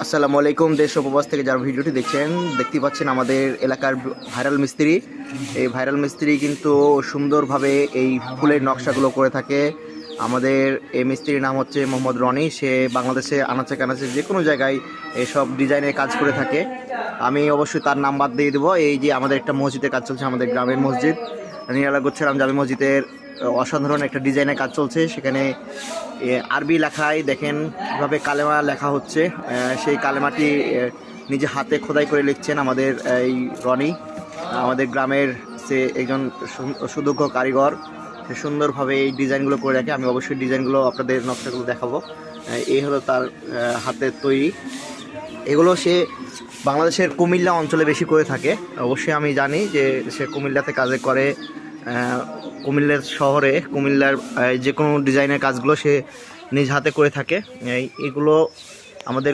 আসসালামু আলাইকুম। দেশ ও প্রবাস থেকে যারা ভিডিওটি দেখছেন, দেখতে পাচ্ছেন আমাদের এলাকার ভাইরাল মিস্ত্রি। এই ভাইরাল মিস্ত্রি কিন্তু সুন্দরভাবে এই ফুলের নকশাগুলো করে থাকে। আমাদের এই মিস্ত্রির নাম হচ্ছে মোহাম্মদ রনি। সে বাংলাদেশে আনাচে কানাচে যে কোনো জায়গায় এসব ডিজাইনের কাজ করে থাকে। আমি অবশ্যই তার নাম্বার দিয়ে দেবো। এই যে আমাদের একটা মসজিদের কাজ চলছে, আমাদের গ্রামের মসজিদ নিরালা গোচ্ছারাম জামে মসজিদের অসাধারণ একটা ডিজাইনের কাজ চলছে। সেখানে আরবি লেখায় দেখেন কীভাবে কালেমা লেখা হচ্ছে। সেই কালেমাটি নিজে হাতে খোদাই করে লিখছেন আমাদের এই রনি। আমাদের গ্রামের সে একজন সুদক্ষ কারিগর। সে সুন্দরভাবে এই ডিজাইনগুলো করে রাখে। আমি অবশ্যই ডিজাইনগুলো আপনাদের নকশাগুলো দেখাবো। এই হলো তার হাতের তৈরি। এগুলো সে বাংলাদেশের কুমিল্লা অঞ্চলে বেশি করে থাকে। অবশ্যই আমি জানি যে সে কুমিল্লাতে কাজে করে। কুমিল্লার শহরে কুমিল্লার যে কোনো ডিজাইনের কাজগুলো সে নিজ হাতে করে থাকে। এগুলো আমাদের